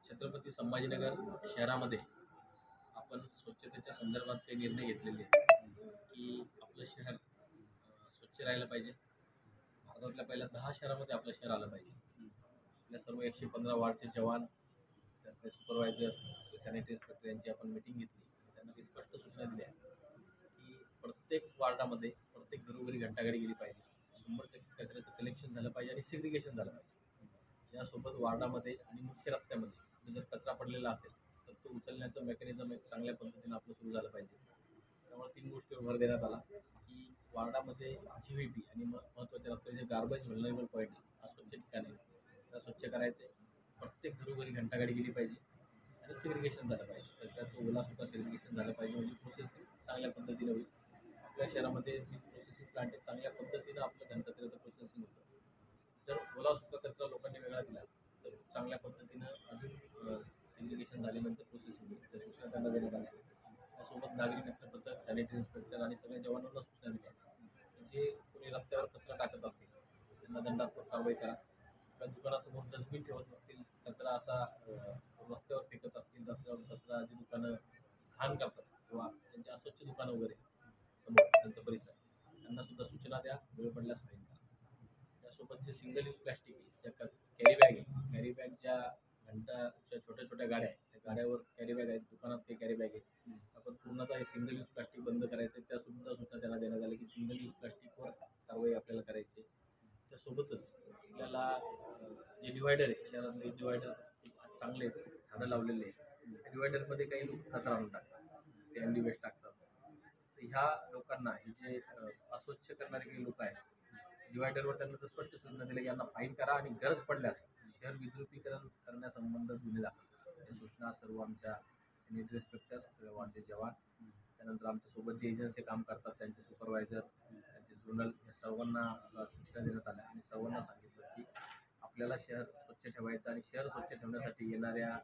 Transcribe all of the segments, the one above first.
छत्रपती संभाजीनगर शहरामध्ये आपण स्वच्छतेच्या संदर्भात काही निर्णय घेतलेले आहेत की आपलं शहर स्वच्छ राहायला पाहिजे. भारतातल्या पहिल्या 10 शहरामध्ये आपलं शहर आलं पाहिजे. आपल्या सर्व 115 वार्डचे जवान, त्यातले सुपरवायझर, सॅनिटरी इन्स्पेक्टर यांची आपण मिटिंग घेतली. त्यांना काही स्पष्ट सूचना दिल्या की प्रत्येक वार्डामध्ये प्रत्येक घरोघरी घंटागाडी गेली पाहिजे. 100% कचऱ्याचं कलेक्शन झालं पाहिजे आणि सेग्रिगेशन झालं पाहिजे. यासोबत वार्डामध्ये आणि मुख्य रस्त्यामध्ये जर कचरा पडलेला असेल तर तो उचलण्याचं मेकॅनिझम एक चांगल्या पद्धतीनं आपलं सुरू झालं पाहिजे. त्यामुळे 3 गोष्टीवर भर देण्यात आला की वार्डामध्ये GVP आणि महत्त्वाचे रस्त्याचे जे गार्बेज व्हल्नरेबल पॉईंट अस्वच्छ ठिकाणे त्या स्वच्छ करायचे. प्रत्येक घरोघरी घंटागाडी गेली पाहिजे आणि सेग्रिगेशन झालं पाहिजे. कचऱ्याचं ओला सुद्धा सेग्रिगेशन झालं पाहिजे, म्हणजे प्रोसेसिंग चांगल्या पद्धतीनं होईल. आपल्या शहरामध्ये प्रोसेसिंग प्लांट चांगल्या पद्धतीनं आपलं घनकचऱ्याचं प्रोसेसिंग होतं. जर ओला सुका कचरा लोकांनी वेगळा दिला तर चांगल्या पद्धतीनं अजून सेग्रिगेशन झाल्यानंतर प्रोसेसिंग होईल. त्या सूचना त्यांना देण्यात आल्या. त्यासोबत नागरी मित्र पथक, सॅनिटरी इन्स्पेक्टर आणि सगळ्या जवानांना सूचना दिल्या की जे कोणी रस्त्यावर कचरा टाकत असतील त्यांना दंडात्मक कारवाई करा. आपल्या दुकानासमोर डस्टबिन ठेवत नसतील, कचरा असा रस्त्यावर फेकत असतील, रस्त्यावर कचरा जी दुकानं घाण करतात किंवा त्यांची अस्वच्छ दुकानं वगैरे समोर त्यांचा परिसर, त्यांना सुद्धा सूचना द्या, वेळ पडल्यास फाईन करा. त्यासोबत जे सिंगल यूज प्लॅस्टिक आहे, ज्या कॅरी बॅग आहे, कॅरी बॅग ज्या घंटाच्या छोट्या छोट्या गाड्या आहेत त्या गाड्यावर कॅरी बॅग आहेत, दुकानात काही कॅरी बॅग आहे, आपण पूर्णतः हे सिंगल यूज प्लास्टिक बंद करायचं. त्यासुद्धा सूचना त्यांना देण्यात आल्या की सिंगल यूज प्लास्टिकवर कारवाई आपल्याला करायची. त्यासोबतच आपल्याला जे डिवायडर आहे, शहरातले डिवायडर चांगले आहेत, झाडं लावलेले आहेत, त्या डिवायडरमध्ये काही लोक कचरा आणून टाकतात, सँडी वेस्ट टाकतात. तर ह्या लोकांना, हे जे अस्वच्छ करणारे काही लोक आहेत, डिवायडरवर त्यांना तर स्पष्ट सूचना दिल्या की यांना फाईन करा आणि गरज पडल्यास शहर विद्रुपीकरण करण्यासंबंधात गुन्हे दाखल करा. या सूचना सर्व आमच्या सॅनिटरी इन्स्पेक्टर, सगळ्या वार्डचे जवान, त्यानंतर आमच्यासोबत जे एजन्सी काम करतात त्यांचे सुपरवायझर, त्यांचे झोनल, या सर्वांना सूचना देण्यात आल्या आणि सर्वांना सांगितलं की आपल्याला शहर स्वच्छ ठेवायचं आणि शहर स्वच्छ ठेवण्यासाठी येणाऱ्या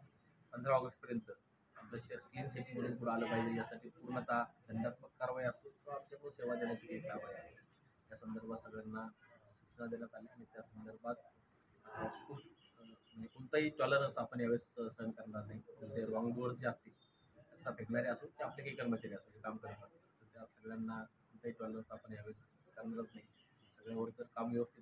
15 ऑगस्टपर्यंत आपलं शहर क्लीन सिटी म्हणून पुढं आलं पाहिजे. यासाठी पूर्णतः दंडात्मक कारवाई असो किंवा आमच्याकडून सेवा देण्याची काही कारवाई आहे, या संदर्भात सगळ्यांना सूचना देण्यात आल्या आणि त्या संदर्भात खूप म्हणजे कोणताही टॉलरन्स आपण यावेळेस सहन करणार नाही. ते रॉंगडोअर जे असतील, रस्ता फेकणारे असो की आपले काही कर्मचारी असो जे काम करत असतील, तर त्या सगळ्यांना कोणताही टॉलरन्स आपण यावेळेस करणारच नाही. सगळ्यावर जर काम व्यवस्थित